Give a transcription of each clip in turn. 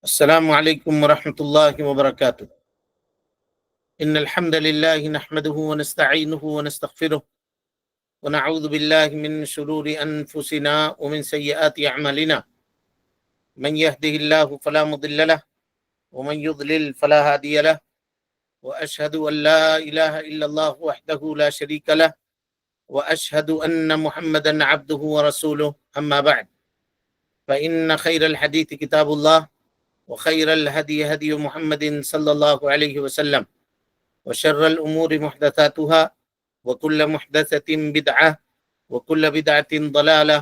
السلام علیکم ورحمۃ اللہ وبرکاتہ ان الحمد للہ نحمده ونستعینه ونستغفره ونعوذ باللہ من شرور انفسنا ومن سیئات اعمالنا من يهده الله فلا مضل له ومن يضلل فلا هادي له واشهد ان لا اله الا الله وحده لا شريك له واشهد ان محمدا عبده ورسوله اما بعد فان خير الحديث كتاب الله وخير الهدي هدي محمد صلى الله عليه وسلم وشر الأمور محدثاتها وكل محدثة بدعة وكل بدعة ضلالة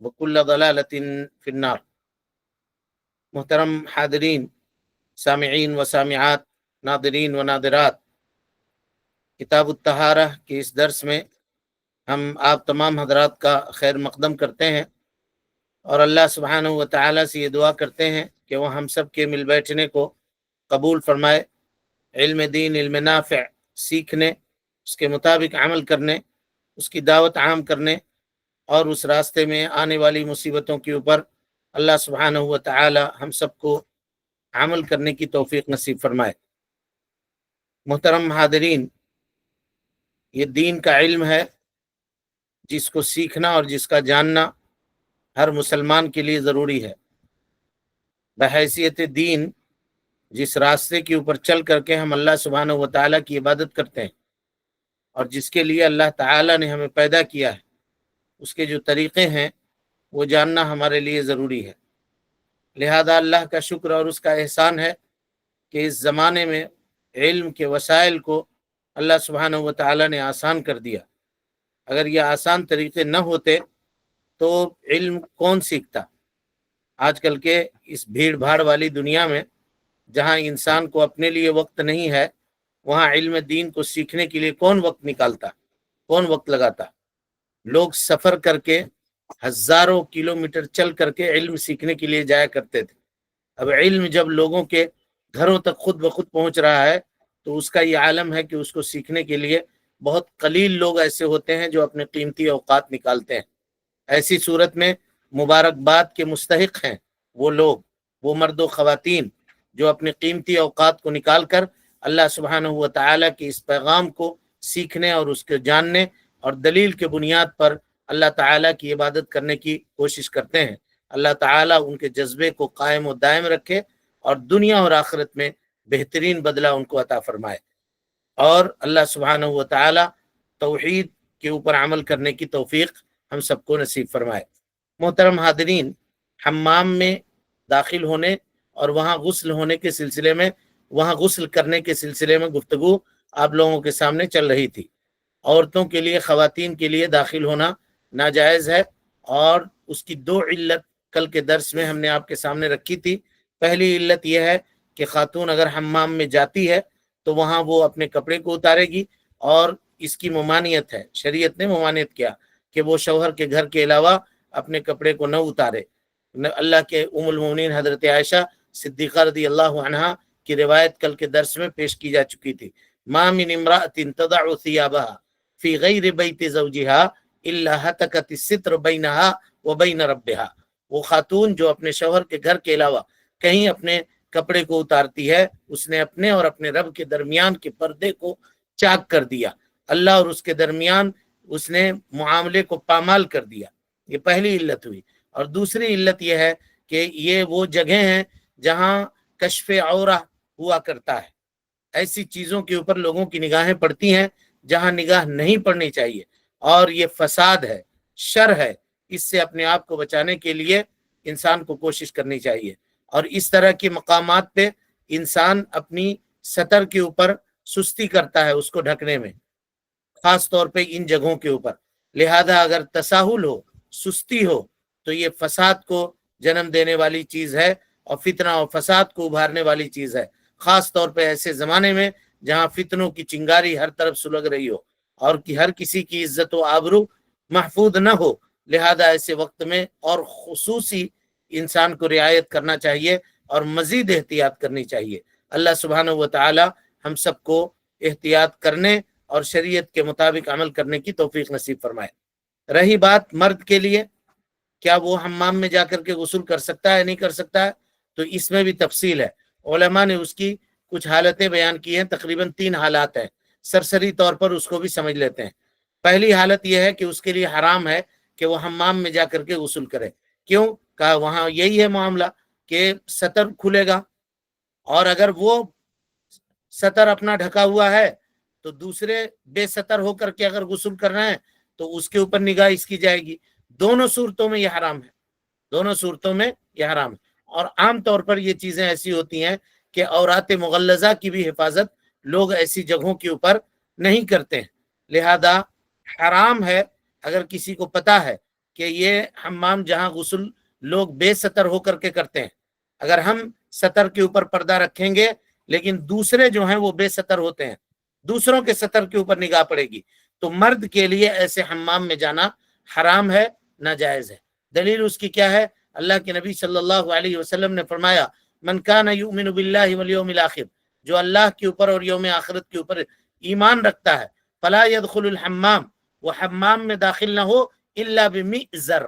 وكل ضلالة في النار۔ محترم حاضرین، سامعین و سامعات، ناظرین و ناظرات، کتاب الطہارہ کے اس درس میں ہم آپ تمام حضرات کا خیر مقدم کرتے ہیں اور اللہ سبحانہ و تعالیٰ سے یہ دعا کرتے ہیں کہ وہ ہم سب کے مل بیٹھنے کو قبول فرمائے، علم دین، علم نافع سیکھنے، اس کے مطابق عمل کرنے، اس کی دعوت عام کرنے اور اس راستے میں آنے والی مصیبتوں کے اوپر اللہ سبحانہ و تعالی ہم سب کو عمل کرنے کی توفیق نصیب فرمائے۔ محترم حاضرین، یہ دین کا علم ہے جس کو سیکھنا اور جس کا جاننا ہر مسلمان کے لیے ضروری ہے۔ بحیثیت دین، جس راستے کے اوپر چل کر کے ہم اللہ سبحانہ و تعالیٰ کی عبادت کرتے ہیں اور جس کے لیے اللہ تعالیٰ نے ہمیں پیدا کیا ہے، اس کے جو طریقے ہیں وہ جاننا ہمارے لیے ضروری ہے۔ لہذا اللہ کا شکر اور اس کا احسان ہے کہ اس زمانے میں علم کے وسائل کو اللہ سبحانہ و تعالیٰ نے آسان کر دیا۔ اگر یہ آسان طریقے نہ ہوتے تو علم کون سیکھتا؟ آج کل کے اس بھیڑ بھاڑ والی دنیا میں جہاں انسان کو اپنے لیے وقت نہیں ہے، وہاں علم دین کو سیکھنے کے لیے کون وقت نکالتا، کون وقت لگاتا؟ لوگ سفر کر کے ہزاروں کلومیٹر چل کر کے علم سیکھنے کے لیے جایا کرتے تھے۔ اب علم جب لوگوں کے گھروں تک خود بخود پہنچ رہا ہے تو اس کا یہ عالم ہے کہ اس کو سیکھنے کے لیے بہت قلیل لوگ ایسے ہوتے ہیں جو اپنے قیمتی اوقات نکالتے ہیں۔ ایسی صورت میں مبارکباد کے مستحق ہیں وہ لوگ، وہ مرد و خواتین جو اپنے قیمتی اوقات کو نکال کر اللہ سبحانہ و تعالیٰ کے اس پیغام کو سیکھنے اور اس کے جاننے اور دلیل کے بنیاد پر اللہ تعالیٰ کی عبادت کرنے کی کوشش کرتے ہیں۔ اللہ تعالیٰ ان کے جذبے کو قائم و دائم رکھے اور دنیا اور آخرت میں بہترین بدلہ ان کو عطا فرمائے، اور اللہ سبحانہ و تعالیٰ توحید کے اوپر عمل کرنے کی توفیق ہم سب کو نصیب فرمائے۔ محترم حاضرین، حمام میں داخل ہونے اور وہاں غسل ہونے کے سلسلے میں، وہاں غسل کرنے کے سلسلے میں گفتگو آپ لوگوں کے سامنے چل رہی تھی۔ عورتوں کے لیے، خواتین کے لیے داخل ہونا ناجائز ہے، اور اس کی دو علت کل کے درس میں ہم نے آپ کے سامنے رکھی تھی۔ پہلی علت یہ ہے کہ خاتون اگر حمام میں جاتی ہے تو وہاں وہ اپنے کپڑے کو اتارے گی، اور اس کی ممانعت ہے، شریعت نے ممانعت کیا کہ وہ شوہر کے گھر کے علاوہ اپنے کپڑے کو نہ اتارے۔ اللہ کے ام المومنین حضرت عائشہ صدیقہ رضی اللہ عنہا کی روایت کل کے درس میں پیش کی جا چکی تھی۔ ما من امرأة تضع ثيابها في غیر بیت زوجها الا ہتکت الستر بینها وبین ربها۔ وہ خاتون جو اپنے شوہر کے گھر کے علاوہ کہیں اپنے کپڑے کو اتارتی ہے، اس نے اپنے اور اپنے رب کے درمیان کے پردے کو چاک کر دیا، اللہ اور اس کے درمیان اس نے معاملے کو پامال کر دیا۔ یہ پہلی علت ہوئی۔ اور دوسری علت یہ ہے کہ یہ وہ جگہیں ہیں جہاں کشف عورہ ہوا کرتا ہے، ایسی چیزوں کے اوپر لوگوں کی نگاہیں پڑتی ہیں جہاں نگاہ نہیں پڑنی چاہیے، اور یہ فساد ہے، شر ہے۔ اس سے اپنے آپ کو بچانے کے لیے انسان کو کوشش کرنی چاہیے، اور اس طرح کے مقامات پہ انسان اپنی سطر کے اوپر سستی کرتا ہے اس کو ڈھکنے میں، خاص طور پہ ان جگہوں کے اوپر۔ لہذا اگر تساہل ہو، سستی ہو، تو یہ فساد کو جنم دینے والی چیز ہے اور فتنہ اور فساد کو ابھارنے والی چیز ہے، خاص طور پہ ایسے زمانے میں جہاں فتنوں کی چنگاری ہر طرف سلگ رہی ہو اور ہر کسی کی عزت و آبرو محفوظ نہ ہو۔ لہذا ایسے وقت میں اور خصوصی انسان کو رعایت کرنا چاہیے اور مزید احتیاط کرنی چاہیے۔ اللہ سبحانہ و تعالی ہم سب کو احتیاط کرنے اور شریعت کے مطابق عمل کرنے کی توفیق نصیب فرمائے۔ رہی بات مرد کے لیے، کیا وہ حمام میں جا کر کے غسل کر سکتا ہے نہیں کر سکتا ہے، تو اس میں بھی تفصیل ہے، علماء نے اس کی کچھ حالتیں بیان کی ہیں، تقریباً 3 حالات ہیں، سرسری طور پر اس کو بھی سمجھ لیتے ہیں۔ پہلی حالت یہ ہے کہ اس کے لیے حرام ہے کہ وہ حمام میں جا کر کے غسل کرے، کیوں؟ کہا وہاں یہی ہے معاملہ کہ سطر کھلے گا، اور اگر وہ سطر اپنا ڈھکا ہوا ہے تو دوسرے بے سطر ہو کر کے اگر غسل کرنا ہے تو اس کے اوپر نگاہ اس کی جائے گی۔ دونوں صورتوں میں یہ حرام ہے، دونوں صورتوں میں یہ حرام ہے۔ اور عام طور پر یہ چیزیں ایسی ہوتی ہیں کہ عورات مغلظہ کی بھی حفاظت لوگ ایسی جگہوں کے اوپر نہیں کرتے ہیں، لہذا حرام ہے۔ اگر کسی کو پتا ہے کہ یہ حمام جہاں غسل لوگ بے سطر ہو کر کے کرتے ہیں، اگر ہم سطر کے اوپر پردہ رکھیں گے لیکن دوسرے جو ہیں وہ بے سطر ہوتے ہیں، دوسروں کے سطر کے اوپر نگاہ پڑے گی، تو مرد کے لیے ایسے حمام میں جانا حرام ہے، ناجائز ہے۔ دلیل اس کی کیا ہے؟ اللہ کے نبی صلی اللہ علیہ وسلم نے فرمایا من کان یؤمن باللہ والیوم الاخر، جو اللہ کے اوپر اور یوم آخرت کے اوپر ایمان رکھتا ہے، فلا يدخل الحمام، وہ حمام میں داخل نہ ہو الا بمئزر،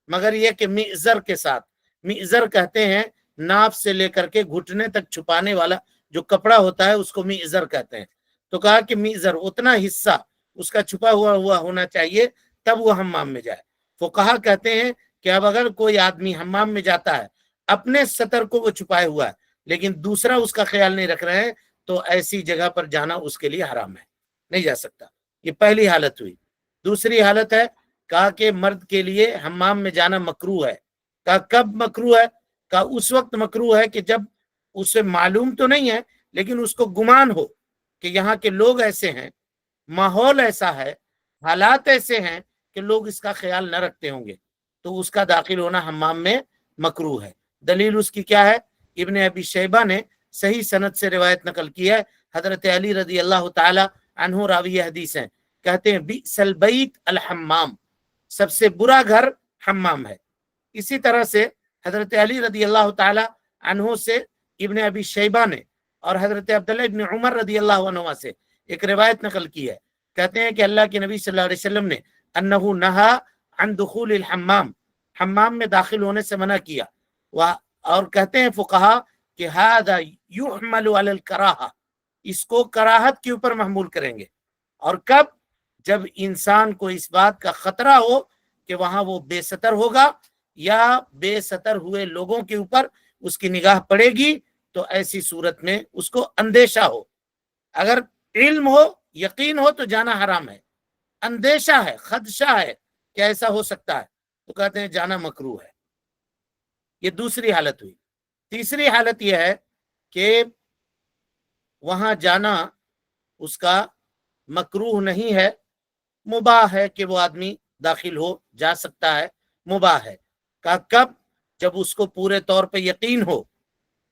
مگر یہ کہ مئزر کے ساتھ۔ مئزر کہتے ہیں ناف سے لے کر کے گھٹنے تک چھپانے والا جو کپڑا ہوتا ہے اس کو مئزر کہتے ہیں۔ تو کہا کہ مئزر اتنا حصہ اس کا چھپا ہوا ہونا چاہیے تب وہ حمام میں جائے۔ فقہا کہتے ہیں کہ اب اگر کوئی آدمی حمام میں جاتا ہے اپنے سطر کو وہ چھپائے ہوا ہے لیکن دوسرا اس کا خیال نہیں رکھ رہے ہیں تو ایسی جگہ پر جانا اس کے لیے حرام ہے، نہیں جا سکتا۔ یہ پہلی حالت ہوئی۔ دوسری حالت ہے، کہا کہ مرد کے لیے حمام میں جانا مکروہ ہے۔ کہا کب مکروہ ہے؟ کہا اس وقت مکروہ ہے کہ جب اسے معلوم تو نہیں ہے لیکن اس کو گمان ہو کہ یہاں کے لوگ ایسے ہیں، ماحول ایسا ہے، حالات ایسے ہیں کہ لوگ اس کا خیال نہ رکھتے ہوں گے، تو اس کا داخل ہونا حمام میں مکروہ ہے۔ دلیل اس کی کیا ہے؟ ابن ابی شیبہ نے صحیح سند سے روایت نقل کی ہے، حضرت علی رضی اللہ تعالی عنہ راوی حدیث ہیں، کہتے ہیں بئس البیت الحمام، سب سے برا گھر حمام ہے۔ اسی طرح سے حضرت علی رضی اللہ تعالی عنہ سے ابن ابی شیبہ نے اور حضرت عبداللہ ابن عمر رضی اللہ عنہ سے ایک روایت نقل کی ہے، کہتے ہیں کہ اللہ کے نبی صلی اللہ علیہ وسلم نے انہو نہا عن دخول الحمام، حمام میں داخل ہونے سے منع کیا، اور کہتے ہیں فقہا کہ هذا يحمل على الکراہہ، اس کو کراہت کے اوپر محمول کریں گے۔ اور کب؟ جب انسان کو اس بات کا خطرہ ہو کہ وہاں وہ بے ستر ہوگا یا بے ستر ہوئے لوگوں کے اوپر اس کی نگاہ پڑے گی، تو ایسی صورت میں اس کو اندیشہ ہو۔ اگر علم ہو، یقین ہو تو جانا حرام ہے، اندیشہ ہے، خدشہ ہے کہ ایسا ہو سکتا ہے تو کہتے ہیں جانا مکروہ ہے۔ یہ دوسری حالت ہوئی۔ تیسری حالت یہ ہے کہ وہاں جانا اس کا مکروہ نہیں ہے، مباح ہے کہ وہ آدمی داخل ہو جا سکتا ہے، مباح ہے۔ کہا کب؟ جب اس کو پورے طور پہ یقین ہو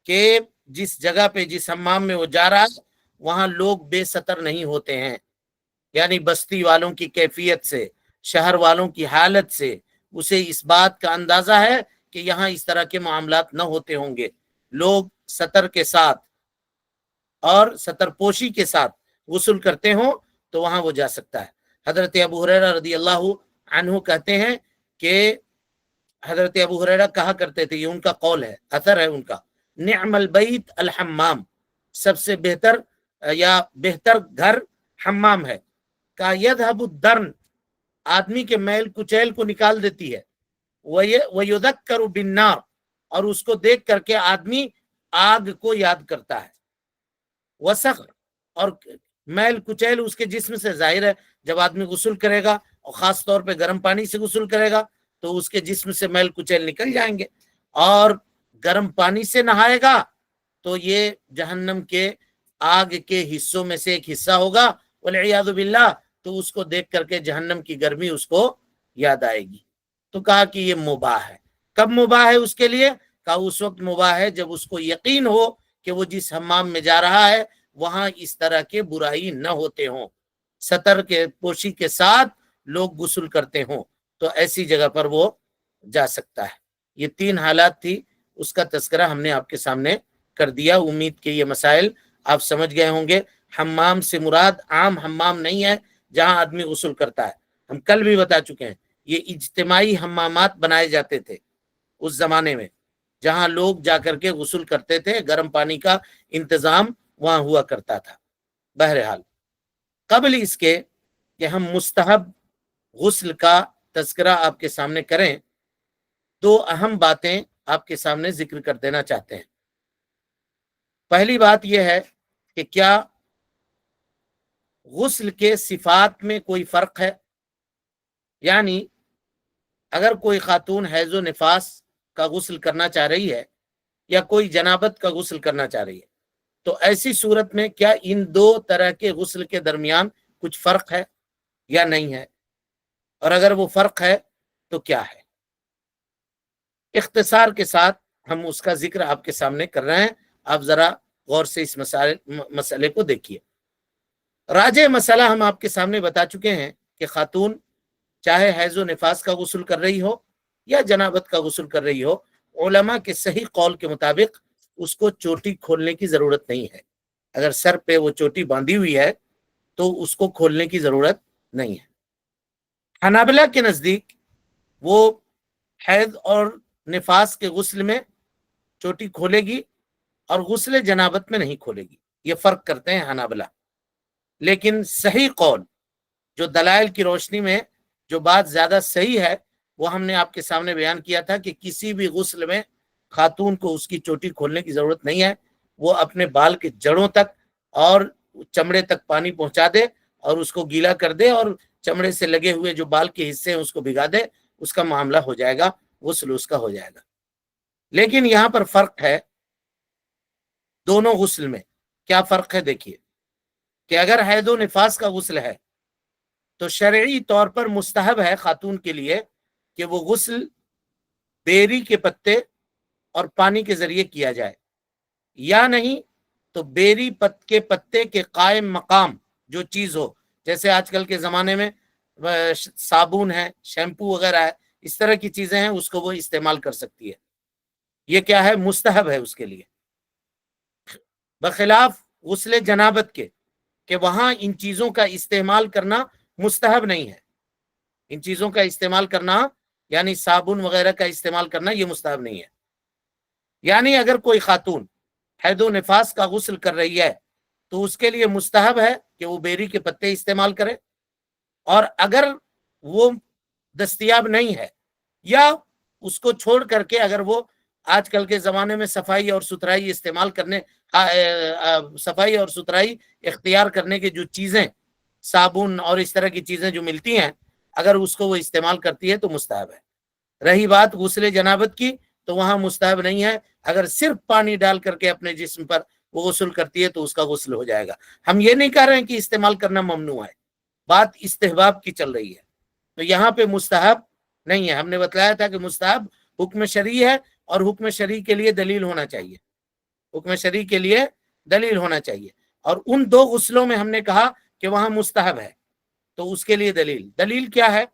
کہ جس جگہ پہ جس حمام میں وہ جا رہا ہے وہاں لوگ بے ستر نہیں ہوتے ہیں، یعنی بستی والوں کی کیفیت سے، شہر والوں کی حالت سے اسے اس بات کا اندازہ ہے کہ یہاں اس طرح کے معاملات نہ ہوتے ہوں گے، لوگ سطر کے ساتھ اور سطر پوشی کے ساتھ غسل کرتے ہوں تو وہاں وہ جا سکتا ہے۔ حضرت ابو ہریرہ رضی اللہ عنہ کہتے ہیں کہ حضرت ابو ہریرہ کہا کرتے تھے، یہ ان کا قول ہے، اثر ہے ان کا، نعم البیت الحمام، سب سے بہتر یا بہتر گھر حمام ہے۔ کا یذهب الدرن، آدمی کے میل کچیل کو نکال دیتی ہے، وَيُذَكَّرُ بِالنَّارِ، اور اس کو دیکھ کر کے آدمی آگ کو یاد کرتا ہے۔ وسخ، اور میل کچیل اس کے جسم سے ظاہر ہے، جب آدمی غسل کرے گا اور خاص طور پہ گرم پانی سے غسل کرے گا تو اس کے جسم سے میل کچیل نکل جائیں گے، اور گرم پانی سے نہائے گا تو یہ جہنم کے آگ کے حصوں میں سے ایک حصہ ہوگا والعیاذ باللہ، تو اس کو دیکھ کر کے جہنم کی گرمی اس کو یاد آئے گی۔ تو کہا کہ یہ مباح ہے۔ کب مباح ہے اس کے لیے؟ کہا اس وقت مباح ہے جب اس کو یقین ہو کہ وہ جس حمام میں جا رہا ہے وہاں اس طرح کے برائی نہ ہوتے ہوں، سطر کے پوشی کے ساتھ لوگ غسل کرتے ہوں، تو ایسی جگہ پر وہ جا سکتا ہے۔ یہ 3 حالات تھی، اس کا تذکرہ ہم نے آپ کے سامنے کر دیا۔ امید کہ یہ مسائل آپ سمجھ گئے ہوں گے۔ حمام سے مراد عام حمام نہیں ہے جہاں آدمی غسل کرتا ہے، ہم کل بھی بتا چکے ہیں، یہ اجتماعی حمامات بنائے جاتے تھے اس زمانے میں، جہاں لوگ جا کر کے غسل کرتے تھے، گرم پانی کا انتظام وہاں ہوا کرتا تھا۔ بہرحال قبل اس کے کہ ہم مستحب غسل کا تذکرہ آپ کے سامنے کریں، دو اہم باتیں آپ کے سامنے ذکر کر دینا چاہتے ہیں۔ پہلی بات یہ ہے کہ کیا غسل کے صفات میں کوئی فرق ہے؟ یعنی اگر کوئی خاتون حیض و نفاس کا غسل کرنا چاہ رہی ہے یا کوئی جنابت کا غسل کرنا چاہ رہی ہے، تو ایسی صورت میں کیا ان دو طرح کے غسل کے درمیان کچھ فرق ہے یا نہیں ہے؟ اور اگر وہ فرق ہے تو کیا ہے؟ اختصار کے ساتھ ہم اس کا ذکر آپ کے سامنے کر رہے ہیں، آپ ذرا غور سے اس مسئلے کو دیکھیے۔ راجع مسئلہ ہم آپ کے سامنے بتا چکے ہیں کہ خاتون چاہے حیض و نفاس کا غسل کر رہی ہو یا جنابت کا غسل کر رہی ہو، علماء کے صحیح قول کے مطابق اس کو چوٹی کھولنے کی ضرورت نہیں ہے۔ اگر سر پہ وہ چوٹی باندھی ہوئی ہے تو اس کو کھولنے کی ضرورت نہیں ہے۔ حنابلہ کے نزدیک وہ حیض اور نفاس کے غسل میں چوٹی کھولے گی اور غسل جنابت میں نہیں کھولے گی، یہ فرق کرتے ہیں حنابلہ۔ لیکن صحیح قول جو دلائل کی روشنی میں جو بات زیادہ صحیح ہے وہ ہم نے آپ کے سامنے بیان کیا تھا کہ کسی بھی غسل میں خاتون کو اس کی چوٹی کھولنے کی ضرورت نہیں ہے، وہ اپنے بال کے جڑوں تک اور چمڑے تک پانی پہنچا دے اور اس کو گیلا کر دے اور چمڑے سے لگے ہوئے جو بال کے حصے ہیں اس کو بھگا دے، اس کا معاملہ ہو جائے گا، غسل اس کا ہو جائے گا۔ لیکن یہاں پر فرق ہے دونوں غسل میں۔ کیا فرق ہے؟ دیکھیے کہ اگر حیض و نفاس کا غسل ہے تو شرعی طور پر مستحب ہے خاتون کے لیے کہ وہ غسل بیری کے پتے اور پانی کے ذریعے کیا جائے، یا نہیں تو بیری کے پتے کے قائم مقام جو چیز ہو، جیسے آج کل کے زمانے میں صابن ہے، شیمپو وغیرہ ہے، اس طرح کی چیزیں ہیں، اس کو وہ استعمال کر سکتی ہے۔ یہ کیا ہے؟ مستحب ہے اس کے لیے، بخلاف غسل جنابت کے کہ وہاں ان چیزوں کا استعمال کرنا مستحب نہیں ہے۔ ان چیزوں کا استعمال کرنا یعنی صابن وغیرہ کا استعمال کرنا یہ مستحب نہیں ہے۔ یعنی اگر کوئی خاتون حیض و نفاس کا غسل کر رہی ہے تو اس کے لیے مستحب ہے کہ وہ بیری کے پتے استعمال کرے، اور اگر وہ دستیاب نہیں ہے یا اس کو چھوڑ کر کے اگر وہ آج کل کے زمانے میں صفائی اور ستھرائی صفائی اور ستھرائی اختیار کرنے کی جو چیزیں، صابن اور اس طرح کی چیزیں جو ملتی ہیں، اگر اس کو وہ استعمال کرتی ہے تو مستحب ہے۔ رہی بات غسل جنابت کی تو وہاں مستحب نہیں ہے، اگر صرف پانی ڈال کر کے اپنے جسم پر وہ غسل کرتی ہے تو اس کا غسل ہو جائے گا۔ ہم یہ نہیں کہہ رہے ہیں کہ استعمال کرنا ممنوع ہے، بات استحباب کی چل رہی ہے، تو یہاں پہ مستحب نہیں ہے۔ ہم نے بتلایا تھا کہ مستحب حکم شرعی ہے اور حکم شرعی کے لیے دلیل ہونا چاہیے، حکم شرعی کے لیے دلیل ہونا چاہیے، اور ان دو غسلوں میں ہم نے کہا کہ وہاں مستحب ہے تو اس کے لیے دلیل کیا ہے؟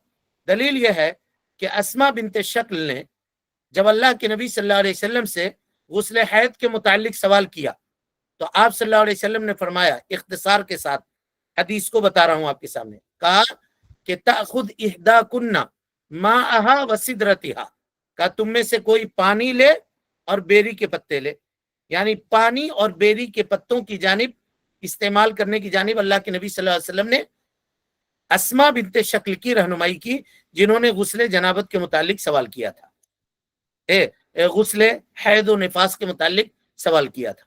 دلیل یہ ہے کہ اسما بنت شکل نے جب اللہ کے نبی صلی اللہ علیہ وسلم سے غسل حیض کے متعلق سوال کیا تو آپ صلی اللہ علیہ وسلم نے فرمایا، اختصار کے ساتھ حدیث کو بتا رہا ہوں آپ کے سامنے، کہا کہ تأخذ احداکن ماءها وسدرتها، کہا تم میں سے کوئی پانی لے اور بیری کے پتے لے، یعنی پانی اور بیری کے پتوں کی جانب استعمال کرنے کی جانب اللہ کے نبی صلی اللہ علیہ وسلم نے اسما بنت شکل کی رہنمائی کی، جنہوں نے غسل جنابت کے متعلق سوال کیا تھا، غسل حیض و نفاس کے متعلق سوال کیا تھا۔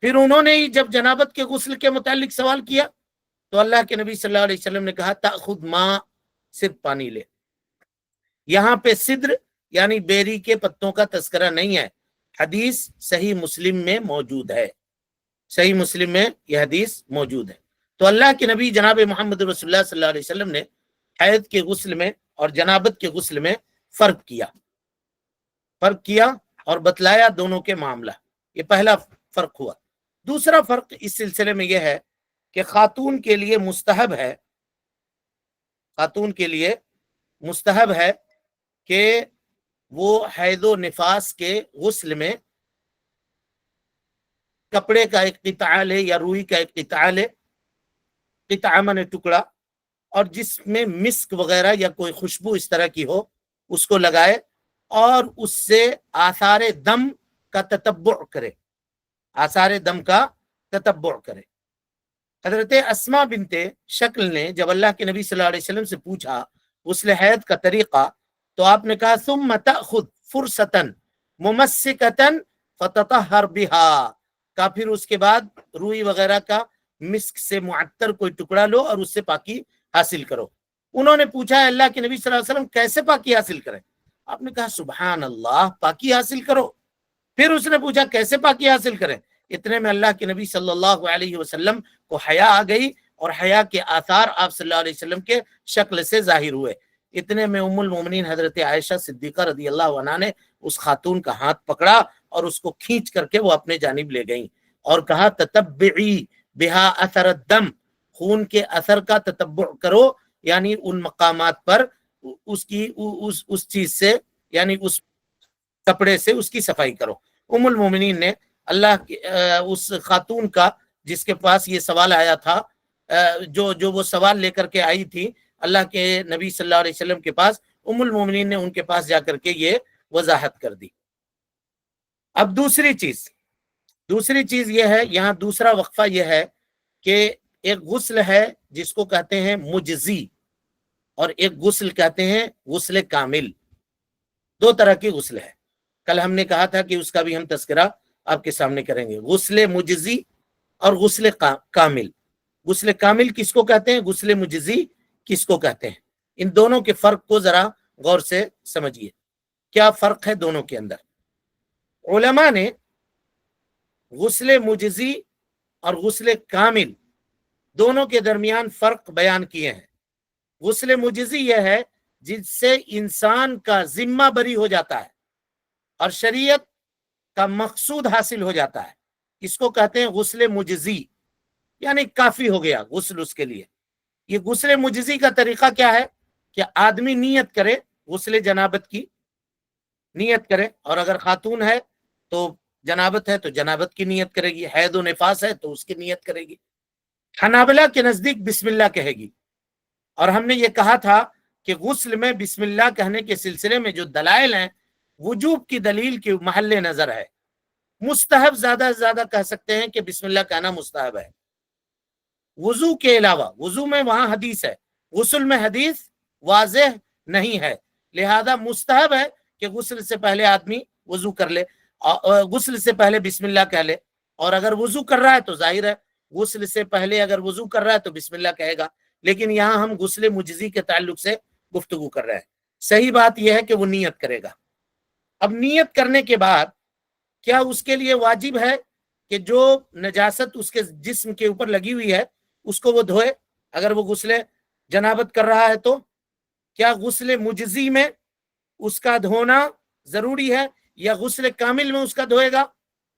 پھر انہوں نے جب جنابت کے غسل کے متعلق سوال کیا تو اللہ کے نبی صلی اللہ علیہ وسلم نے کہا تأخذ ماء، صرف پانی لے۔ یہاں پہ صدر یعنی بیری کے پتوں کا تذکرہ نہیں ہے، حدیث صحیح مسلم میں موجود ہے، صحیح مسلم میں یہ حدیث موجود ہے۔ تو اللہ کے نبی جناب محمد رسول اللہ صلی اللہ علیہ وسلم نے حیض کے غسل میں اور جنابت کے غسل میں فرق کیا اور بتلایا دونوں کے معاملہ، یہ پہلا فرق ہوا۔ دوسرا فرق اس سلسلے میں یہ ہے کہ خاتون کے لیے مستحب ہے کہ وہ حیض و نفاس کے غسل میں کپڑے کا ایک قطعہ لے یا روئی کا ایک قطعہ لے، قطعہ من ٹکڑا، اور جس میں مسک وغیرہ یا کوئی خوشبو اس طرح کی ہو اس کو لگائے، اور اس سے آثار دم کا تتبع کرے، آثار دم کا تتبع کرے۔ حضرت اسما بنت شکل نے جب اللہ کے نبی صلی اللہ علیہ وسلم سے پوچھا غسل حید کا طریقہ، تو آپ نے کہا ثم تأخذ فرصة ممسكة فتطہر بها، کا پھر اس کے بعد روئی وغیرہ کا مسک سے معطر کوئی ٹکڑا لو اور اس سے پاکی حاصل کرو۔ انہوں نے پوچھا اللہ کے نبی صلی اللہ علیہ وسلم کیسے پاکی حاصل کریں؟ آپ نے کہا سبحان اللہ، پاکی حاصل کرو۔ پھر اس نے پوچھا کیسے پاکی حاصل کریں؟ اتنے میں اللہ کے نبی صلی اللہ علیہ وسلم کو حیا آ گئی اور حیا کے آثار آپ صلی اللہ علیہ وسلم کے شکل سے ظاہر ہوئے۔ اتنے میں ام المومنین حضرت عائشہ صدیقہ رضی اللہ عنہا نے اس خاتون کا ہاتھ پکڑا اور اس کو کھینچ کر کے وہ اپنے جانب لے گئیں اور کہا تتبعی بہا اثر الدم، خون کے اثر کا تتبع کرو، یعنی ان مقامات پر اس کی اس چیز سے، یعنی اس کپڑے سے اس کی صفائی کرو۔ ام المومنین نے اللہ کی اس خاتون کا جس کے پاس یہ سوال آیا تھا، جو وہ سوال لے کر کے آئی تھی اللہ کے نبی صلی اللہ علیہ وسلم کے پاس، ام المومنین نے ان کے پاس جا کر کے یہ وضاحت کر دی۔ اب دوسری چیز یہ ہے، یہاں دوسرا وقفہ یہ ہے کہ ایک غسل ہے جس کو کہتے ہیں مجزی اور ایک غسل کہتے ہیں غسل کامل۔ دو طرح کی غسل ہے، کل ہم نے کہا تھا کہ اس کا بھی ہم تذکرہ آپ کے سامنے کریں گے، غسل مجزی اور غسل کامل۔ غسل کامل کس کو کہتے ہیں، غسل مجزی کس کو کہتے ہیں، ان دونوں کے فرق کو ذرا غور سے سمجھیے، کیا فرق ہے دونوں کے اندر۔ علماء نے غسل مجزی اور غسل کامل دونوں کے درمیان فرق بیان کیے ہیں۔ غسل مجزی یہ ہے جس سے انسان کا ذمہ بری ہو جاتا ہے اور شریعت کا مقصود حاصل ہو جاتا ہے، اس کو کہتے ہیں غسل مجزی، یعنی کافی ہو گیا غسل اس کے لیے۔ یہ غسل مجزی کا طریقہ کیا ہے کہ آدمی نیت کرے، غسل جنابت کی نیت کرے، اور اگر خاتون ہے تو جنابت ہے تو جنابت کی نیت کرے گی، حید و نفاس ہے تو اس کی نیت کرے گی۔ حنابلہ کے نزدیک بسم اللہ کہے گی، اور ہم نے یہ کہا تھا کہ غسل میں بسم اللہ کہنے کے سلسلے میں جو دلائل ہیں، وجوب کی دلیل کے محل نظر ہے۔ مستحب زیادہ سے زیادہ کہہ سکتے ہیں کہ بسم اللہ کہنا مستحب ہے، وضو کے علاوہ۔ وضو میں وہاں حدیث ہے، غسل میں حدیث واضح نہیں ہے، لہذا مستحب ہے کہ غسل سے پہلے آدمی وضو کر لے، غسل سے پہلے بسم اللہ کہہ لے، اور اگر وضو کر رہا ہے تو ظاہر ہے غسل سے پہلے اگر وضو کر رہا ہے تو بسم اللہ کہے گا، لیکن یہاں ہم غسل مجزی کے تعلق سے گفتگو کر رہے ہیں۔ صحیح بات یہ ہے کہ وہ نیت کرے گا۔ اب نیت کرنے کے بعد کیا اس کے لیے واجب ہے کہ جو نجاست اس کے جسم کے اوپر لگی ہوئی ہے اس کو وہ دھوئے؟ اگر وہ غسل جنابت کر رہا ہے تو کیا غسل مجزی میں اس کا دھونا ضروری ہے یا غسل کامل میں اس کا دھوئے گا؟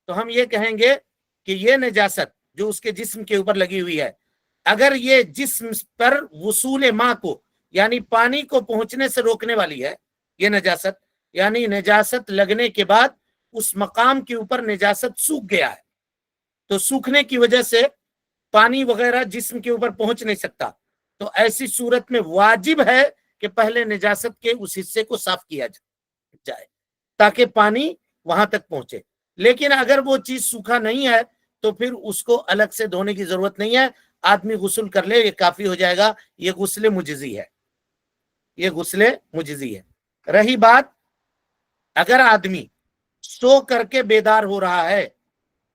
تو ہم یہ کہیں گے کہ یہ نجاست جو اس کے جسم کے اوپر لگی ہوئی ہے، اگر یہ جسم پر وصول ماء کو، یعنی پانی کو پہنچنے سے روکنے والی ہے، یہ نجاست، یعنی نجاست لگنے کے بعد اس مقام کے اوپر نجاست سوکھ گیا ہے، تو سوکھنے کی وجہ سے پانی وغیرہ جسم کے اوپر پہنچ نہیں سکتا، تو ایسی صورت میں واجب ہے کہ پہلے نجاست کے اس حصے کو صاف کیا جائے تاکہ پانی وہاں تک پہنچے۔ لیکن اگر وہ چیز سوکھا نہیں ہے تو پھر اس کو الگ سے دھونے کی ضرورت نہیں ہے، آدمی غسل کر لے، یہ کافی ہو جائے گا۔ یہ غسل مجزی ہے، یہ غسل مجزی ہے۔ رہی بات اگر آدمی سو کر کے بیدار ہو رہا ہے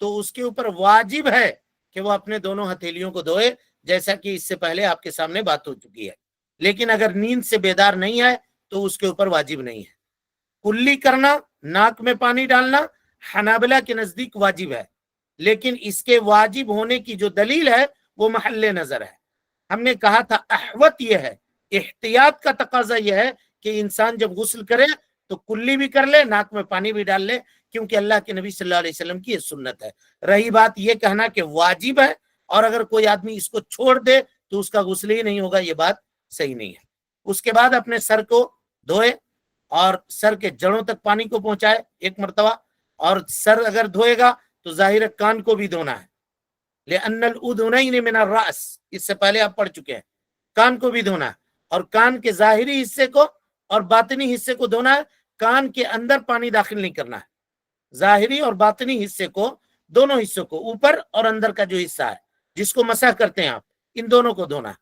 تو اس کے اوپر واجب ہے کہ وہ اپنے دونوں ہتھیلیوں کو دھوئے، جیسا کہ اس سے پہلے آپ کے سامنے بات ہو چکی ہے۔ لیکن اگر نیند سے بیدار نہیں ہے تو اس کے اوپر واجب نہیں ہے۔ کلی کرنا، ناک میں پانی ڈالنا حنابلہ کے نزدیک واجب ہے، لیکن اس کے واجب ہونے کی جو دلیل ہے وہ محل نظر ہے۔ ہم نے کہا تھا احوط یہ ہے، احتیاط کا تقاضا یہ ہے کہ انسان جب غسل کرے تو کلی بھی کر لے، ناک میں پانی بھی ڈال لے، کیونکہ اللہ کے نبی صلی اللہ علیہ وسلم کی یہ سنت ہے۔ رہی بات یہ کہنا کہ واجب ہے اور اگر کوئی آدمی اس کو چھوڑ دے تو اس کا غسل ہی نہیں ہوگا، یہ بات صحیح نہیں ہے۔ اس کے بعد اپنے سر کو دھوئے اور سر کے جڑوں تک پانی کو پہنچائے ایک مرتبہ، اور سر اگر دھوئے گا تو ظاہر کان کو بھی دھونا ہے، لأن الأذنین من الرأس، اس سے پہلے آپ پڑھ چکے ہیں، کان کو بھی دھونا ہے، اور کان کے ظاہری حصے کو اور باطنی حصے کو دھونا ہے، کان کے اندر پانی داخل نہیں کرنا ہے۔ ظاہری اور باطنی حصے کو، دونوں حصوں کو، اوپر اور اندر کا جو حصہ ہے جس کو مسح کرتے ہیں آپ، ان دونوں کو دھونا ہے،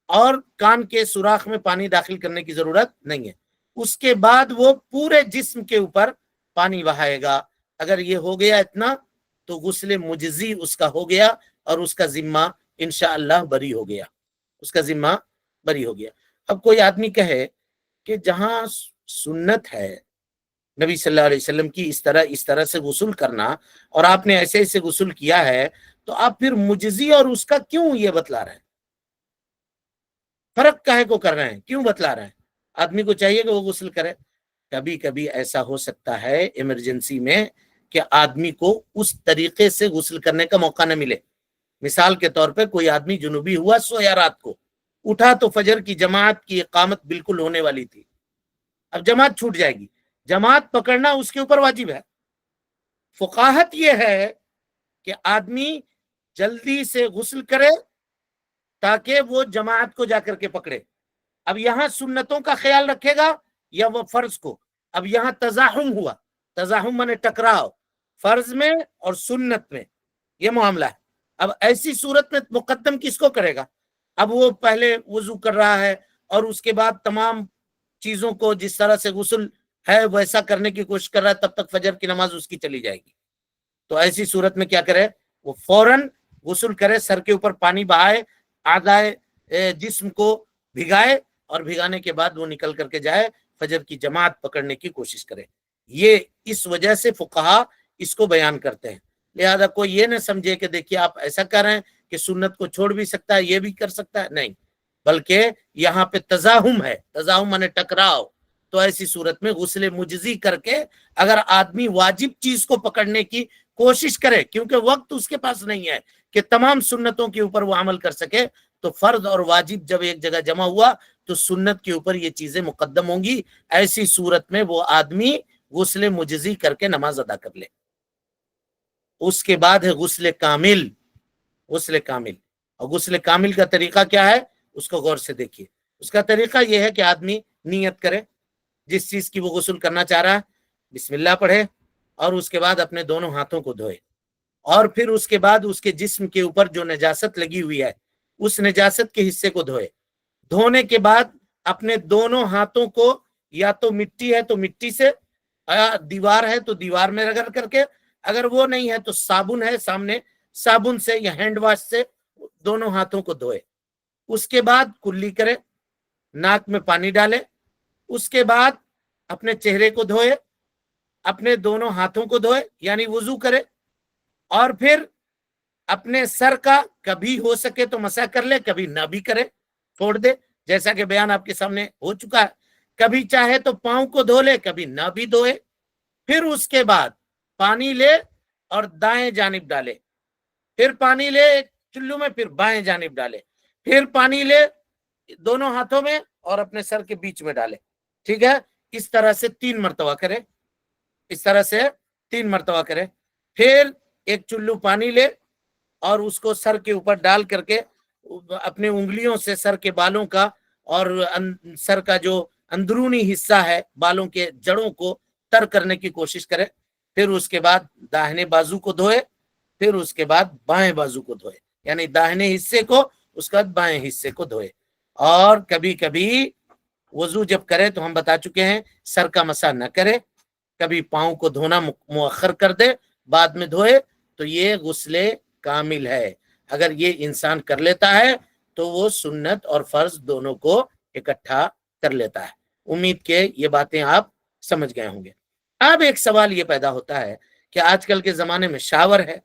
اور کان کے سوراخ میں پانی داخل کرنے کی ضرورت نہیں ہے۔ اس کے بعد وہ پورے جسم کے اوپر پانی بہائے گا۔ اگر یہ ہو گیا اتنا تو غسل مجزی اس کا ہو گیا، اور اس کا ذمہ انشاءاللہ بری ہو گیا، اس کا ذمہ بری ہو گیا۔ اب کوئی آدمی کہے کہ جہاں سنت ہے نبی صلی اللہ علیہ وسلم کی اس طرح سے غسل کرنا، اور آپ نے ایسے ایسے غسل کیا ہے، تو آپ پھر مجزی اور اس کا کیوں یہ بتلا رہے ہیں؟ فرق کاہے کو کر رہے ہیں؟ کیوں بتلا رہے ہیں؟ آدمی کو چاہیے کہ وہ غسل کرے۔ کبھی کبھی ایسا ہو سکتا ہے ایمرجنسی میں کہ آدمی کو اس طریقے سے غسل کرنے کا موقع نہ ملے۔ مثال کے طور پہ کوئی آدمی جنوبی ہوا، سویا رات کو، اٹھا تو فجر کی جماعت کی اقامت بالکل ہونے والی تھی، اب جماعت چھوٹ جائے گی، جماعت پکڑنا اس کے اوپر واجب ہے۔ فقاہت یہ ہے کہ آدمی جلدی سے غسل کرے تاکہ وہ جماعت کو جا کر کے پکڑے۔ اب یہاں سنتوں کا خیال رکھے گا یا وہ فرض کو؟ اب یہاں تزاحم ہوا، تزاحم مانے ٹکراؤ، فرض میں اور سنت میں یہ معاملہ ہے۔ اب ایسی صورت میں مقدم کس کو کرے گا؟ اب وہ پہلے وضو کر رہا ہے اور اس کے بعد تمام چیزوں کو جس طرح سے غسل ہے ویسا کرنے کی کوشش کر رہا ہے، تب تک فجر کی نماز اس کی چلی جائے گی۔ تو ایسی صورت میں کیا کرے؟ وہ فوراً غسل کرے، سر کے اوپر پانی بہائے، اعضائے جسم کو بھگائے، اور بھگانے کے بعد وہ نکل کر کے جائے، فجر کی جماعت پکڑنے کی کوشش کرے۔ یہ اس وجہ سے فقہا اس کو بیان کرتے ہیں۔ لہذا کوئی یہ نہ سمجھے کہ دیکھیے آپ ایسا کر رہے ہیں کہ سنت کو چھوڑ بھی سکتا ہے، یہ بھی کر سکتا ہے، نہیں، بلکہ یہاں پہ تزاحم ہے، تزاحم مانے ٹکراؤ۔ تو ایسی صورت میں غسل مجزی کر کے اگر آدمی واجب چیز کو پکڑنے کی کوشش کرے، کیونکہ وقت اس کے پاس نہیں ہے کہ تمام سنتوں کے اوپر وہ عمل کر سکے، تو فرض اور واجب جب ایک جگہ جمع ہوا تو سنت کے اوپر یہ چیزیں مقدم ہوں گی۔ ایسی صورت میں وہ آدمی غسل مجزی کر کے نماز ادا کر لے۔ اس کے بعد ہے غسل کامل۔ غسل کامل، اور غسل کامل کا طریقہ کیا ہے اس کو غور سے دیکھیے۔ اس کا طریقہ یہ ہے کہ آدمی نیت کرے جس چیز کی وہ غسل کرنا چاہ رہا ہے، بسم اللہ پڑھے، اور اس کے بعد اپنے دونوں ہاتھوں کو دھوئے، اور پھر اس کے بعد اس کے جسم کے اوپر جو نجاست لگی ہوئی ہے اس نجاست کے حصے کو دھوئے۔ دھونے کے بعد اپنے دونوں ہاتھوں کو یا تو مٹی ہے تو مٹی سے، دیوار ہے تو دیوار میں رگڑ کر کے، اگر وہ نہیں ہے تو صابن ہے سامنے، صابن سے یا ہینڈ واش سے دونوں ہاتھوں کو دھوئے۔ اس کے بعد کلی کرے، ناک میں پانی ڈالے، اس کے بعد اپنے چہرے کو دھوئے، اپنے دونوں ہاتھوں کو دھوئے یعنی وضو کرے، اور پھر اپنے سر کا کبھی ہو سکے تو مسح کر لے، کبھی نہ بھی کرے، چھوڑ دے، جیسا کہ بیان آپ کے سامنے ہو چکا ہے۔ کبھی چاہے تو پاؤں کو دھو لے، کبھی نہ بھی دھوئے۔ پھر اس کے بعد پانی لے اور دائیں جانب ڈالے، پھر پانی لے چلو میں، پھر بائیں جانب ڈالے، پھر پانی لے دونوں ہاتھوں میں اور اپنے سر کے بیچ میں ڈالے، ٹھیک ہے؟ اس طرح سے 3 مرتبہ کرے، اس طرح سے 3 مرتبہ کرے۔ پھر ایک چلو پانی لے اور اس کو سر کے اوپر ڈال کر کے اپنے انگلیوں سے سر کے بالوں کا اور سر کا جو اندرونی حصہ ہے بالوں کے جڑوں کو تر کرنے کی کوشش کرے۔ پھر اس کے بعد داہنے بازو کو دھوئے، پھر اس کے بعد بائیں بازو کو دھوئے، یعنی داہنے حصے کو، اس کے بعد بائیں حصے کو دھوئے۔ اور کبھی کبھی وضو جب کرے تو ہم بتا چکے ہیں سر کا مسح نہ کرے، کبھی پاؤں کو دھونا مؤخر کر دے بعد میں دھوئے، تو یہ غسل کامل ہے۔ اگر یہ انسان کر لیتا ہے تو وہ سنت اور فرض دونوں کو اکٹھا کر لیتا ہے۔ امید کہ یہ باتیں آپ سمجھ گئے ہوں گے۔ اب ایک سوال یہ پیدا ہوتا ہے کہ آج کل کے زمانے میں شاور ہے،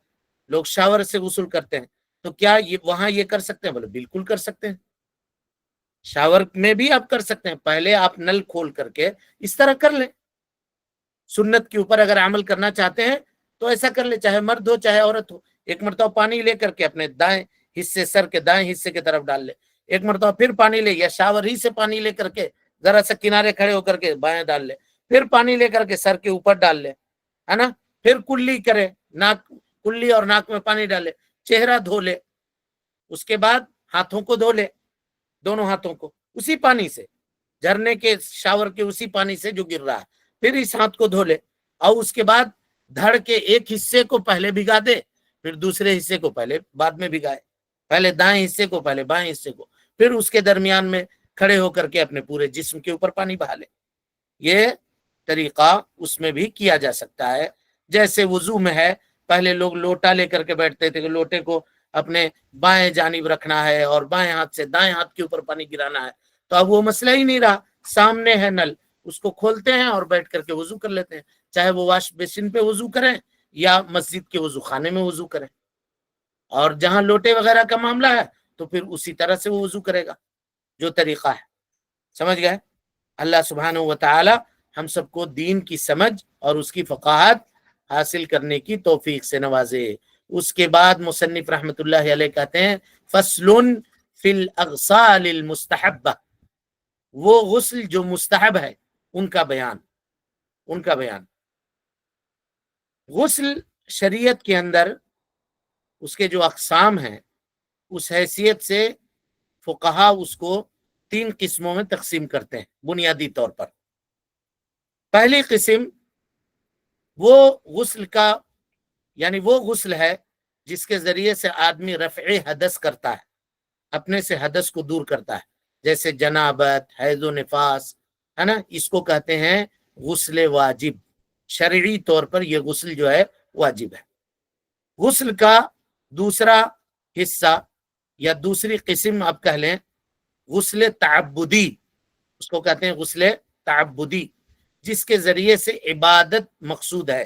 لوگ شاور سے غسل کرتے ہیں، تو کیا وہاں یہ کر سکتے ہیں؟ بولے بالکل کر سکتے ہیں، شاور میں بھی آپ کر سکتے ہیں۔ پہلے آپ نل کھول کر کے اس طرح کر لیں، سنت کے اوپر اگر عمل کرنا چاہتے ہیں تو ایسا کر لیں، چاہے مرد ہو چاہے عورت ہو۔ ایک مرتبہ پانی لے کر کے اپنے دائیں حصے، سر کے دائیں حصے کی طرف ڈال لے، ایک مرتبہ پھر پانی لے، یا شاور ہی سے پانی لے کر کے ذرا سا کنارے کھڑے ہو کر کے بائیں ڈال لے، پھر پانی لے کر کے سر کے اوپر ڈال لے، ہے نا؟ پھر کلی کرے، ناک، کلی اور ناک میں پانی ڈالے، چہرہ دھو لے، اس کے بعد ہاتھوں کو دھو لے، دونوں ہاتھوں کو اسی پانی سے، جھرنے کے شاور کے اسی پانی سے جو گر رہا ہے، پھر اس ہاتھ کو دھو لے، اور اس کے بعد دھڑ کے ایک حصے کو پہلے بھگا دے، پھر دوسرے حصے کو پہلے بعد میں بھگائے، پہلے دائیں حصے کو پہلے بائیں حصے کو، پھر اس کے درمیان میں کھڑے ہو کر کے اپنے پورے جسم کے اوپر پانی بہا لے۔ یہ طریقہ اس میں بھی کیا جا سکتا ہے۔ جیسے وضو میں ہے، پہلے لوگ لوٹا لے کر کے بیٹھتے تھے کہ لوٹے کو اپنے بائیں جانب رکھنا ہے اور بائیں ہاتھ سے دائیں ہاتھ کے اوپر پانی گرانا ہے، تو اب وہ مسئلہ ہی نہیں رہا، سامنے ہے نل، اس کو کھولتے ہیں اور بیٹھ کر کے وضو کر لیتے ہیں، چاہے وہ واش بیسن پہ وضو کریں یا مسجد کے وضو خانے میں وضو کریں۔ اور جہاں لوٹے وغیرہ کا معاملہ ہے تو پھر اسی طرح سے وہ وضو کرے گا جو طریقہ ہے۔ سمجھ گئے؟ اللہ سبحانہ و تعالی ہم سب کو دین کی سمجھ اور اس کی فقاہت حاصل کرنے کی توفیق سے نوازے۔ اس کے بعد مصنف رحمت اللہ علیہ کہتے ہیں فصل فی الاغسال المستحبہ، وہ غسل جو مستحب ہے ان کا بیان۔ غسل شریعت کے اندر اس کے جو اقسام ہیں اس حیثیت سے فقہا اس کو 3 قسموں میں تقسیم کرتے ہیں بنیادی طور پر۔ پہلی قسم وہ غسل کا یعنی وہ غسل ہے جس کے ذریعے سے آدمی رفع حدث کرتا ہے، اپنے سے حدث کو دور کرتا ہے، جیسے جنابت، حیض و نفاس، ہے نا، اس کو کہتے ہیں غسل واجب۔ شرعی طور پر یہ غسل جو ہے واجب ہے۔ غسل کا دوسرا حصہ یا دوسری قسم آپ کہہ لیں غسل تعبدی، اس کو کہتے ہیں غسل تعبدی، جس کے ذریعے سے عبادت مقصود ہے،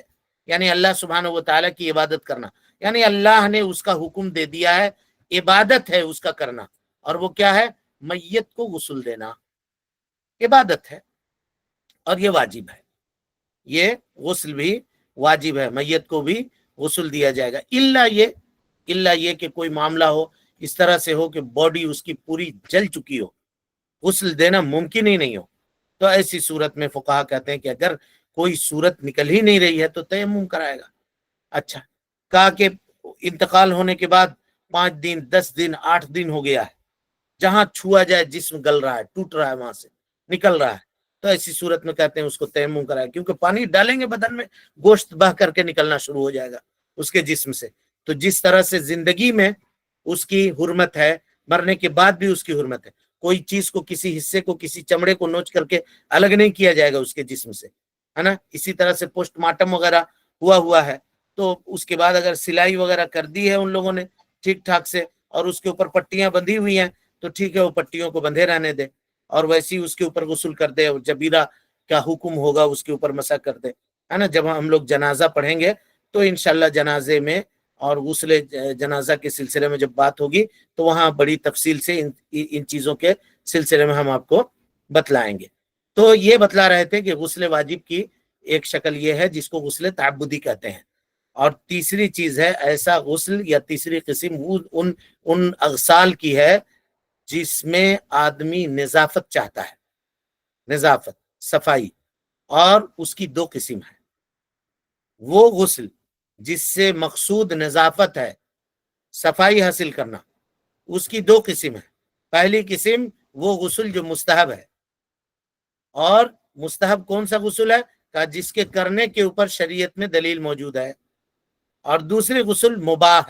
یعنی اللہ سبحانہ و تعالیٰ کی عبادت کرنا، یعنی اللہ نے اس کا حکم دے دیا ہے، عبادت ہے اس کا کرنا، اور وہ کیا ہے؟ میت کو غسل دینا، عبادت ہے اور یہ واجب ہے۔ یہ غسل بھی واجب ہے، میت کو بھی غسل دیا جائے گا، الا یہ کہ کوئی معاملہ ہو اس طرح سے ہو کہ باڈی اس کی پوری جل چکی ہو، غسل دینا ممکن ہی نہیں ہو، تو ایسی صورت میں فقہا کہتے ہیں کہ اگر کوئی صورت نکل ہی نہیں رہی ہے تو تیمم کرائے گا۔ اچھا، کہا کہ انتقال ہونے کے بعد 5 دن 10 دن 8 دن ہو گیا ہے، جہاں چھوا جائے جسم گل رہا ہے، ٹوٹ رہا ہے، وہاں سے نکل رہا ہے، تو ایسی صورت میں کہتے ہیں اس کو تیمم کرائے، کیونکہ پانی ڈالیں گے بدن میں گوشت بہ کر کے نکلنا شروع ہو جائے گا اس کے جسم سے۔ تو جس طرح سے زندگی میں اس کی حرمت ہے، مرنے کے بعد بھی اس کی حرمت ہے، کوئی چیز کو، کسی حصے کو، کسی چمڑے کو نوچ کر کے الگ نہیں کیا جائے گا اس کے جسم سے، ہے نا۔ اسی طرح سے پوسٹ مارٹم وغیرہ ہوا ہے تو اس کے بعد اگر سلائی وغیرہ کر دی ہے ان لوگوں نے ٹھیک ٹھاک سے اور اس کے اوپر پٹیاں بندھی ہوئی ہیں تو ٹھیک ہے، وہ پٹیوں کو بندھے رہنے دے، اور ویسے ہی اس کے اوپر غسل کر دے، اور جبیرہ کا حکم ہوگا اس کے اوپر مسح کر دے، ہے نا۔ جب ہم لوگ جنازہ پڑھیں گے تو انشاءاللہ جنازے میں اور غسل جنازہ کے سلسلے میں جب بات ہوگی تو وہاں بڑی تفصیل سے ان چیزوں کے سلسلے میں ہم آپ کو بتلائیں گے۔ تو یہ بتلا رہے تھے کہ غسل واجب کی ایک شکل یہ ہے جس کو غسل تعبدی کہتے ہیں، اور تیسری چیز ہے ایسا غسل یا تیسری قسم ان اغسال کی ہے جس میں آدمی نظافت چاہتا ہے، نظافت، صفائی، اور اس کی 2 قسم ہے۔ وہ غسل جس سے مقصود نظافت ہے، صفائی حاصل کرنا، اس کی 2 قسم ہے۔ پہلی قسم وہ غسل جو مستحب ہے، اور مستحب کون سا غسل ہے؟ کہ جس کے کرنے کے اوپر شریعت میں دلیل موجود ہے، اور دوسری غسل مباح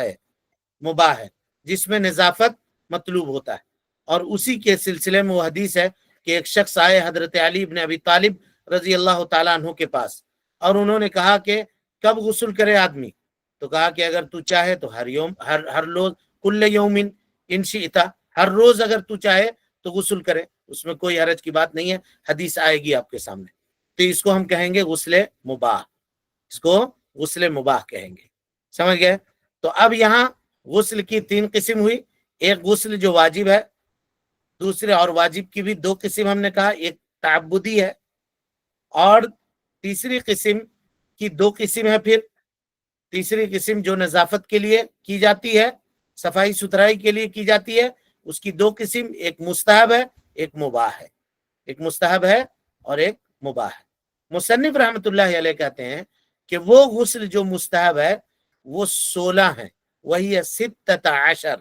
ہے جس میں نظافت مطلوب ہوتا ہے۔ اور اسی کے سلسلے میں وہ حدیث ہے کہ ایک شخص آئے حضرت علی بن ابی طالب رضی اللہ تعالیٰ عنہ کے پاس، اور انہوں نے کہا کہ کب غسل کرے آدمی؟ تو کہا کہ اگر تو چاہے تو ہر روز، کل یومن ان شئتا، ہر روز اگر تو چاہے تو غسل کرے، اس میں کوئی حرج کی بات نہیں ہے، حدیث آئے گی آپ کے سامنے۔ تو اس کو ہم کہیں گے غسل مباح، اس کو غسل مباح کہیں گے، سمجھ گئے؟ تو اب یہاں غسل کی 3 قسم ہوئی، ایک غسل جو واجب ہے، دوسرے، اور واجب کی بھی 2 قسم ہم نے کہا، ایک تعبدی ہے، اور تیسری قسم کی 2 قسم ہے۔ پھر تیسری قسم جو نظافت کے لیے کی جاتی ہے، صفائی ستھرائی کے لیے کی جاتی ہے، اس کی 2 قسم، ایک مستحب ہے، ایک مباح ہے، ایک مستحب ہے اور ایک مباح ہے۔ مصنف رحمت اللہ علیہ کہتے ہیں کہ وہ غسل جو مستحب ہے وہ 16 ہیں، وہی 16،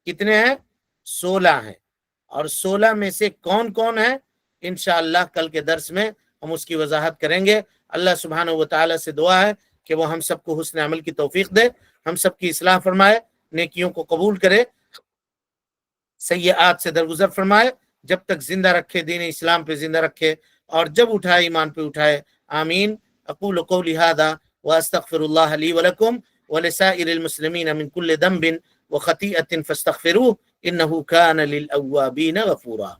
کتنے ہیں؟ 16 ہیں، اور 16 میں سے کون کون ہے؟ انشاءاللہ کل کے درس میں ہم اس کی وضاحت کریں گے۔ اللہ سبحانہ و تعالیٰ سے دعا ہے کہ وہ ہم سب کو حسن عمل کی توفیق دے، ہم سب کی اصلاح فرمائے، نیکیوں کو قبول کرے، سیئات سے درگزر فرمائے، جب تک زندہ رکھے دین اسلام پہ زندہ رکھے، اور جب اٹھائے ایمان پہ اٹھائے۔ آمین۔ اقول قولی هذا واستغفر الله لي ولكم ولسائر المسلمين من كل ذنب وخطيئة فاستغفروه انه كان للأوابين غفورا۔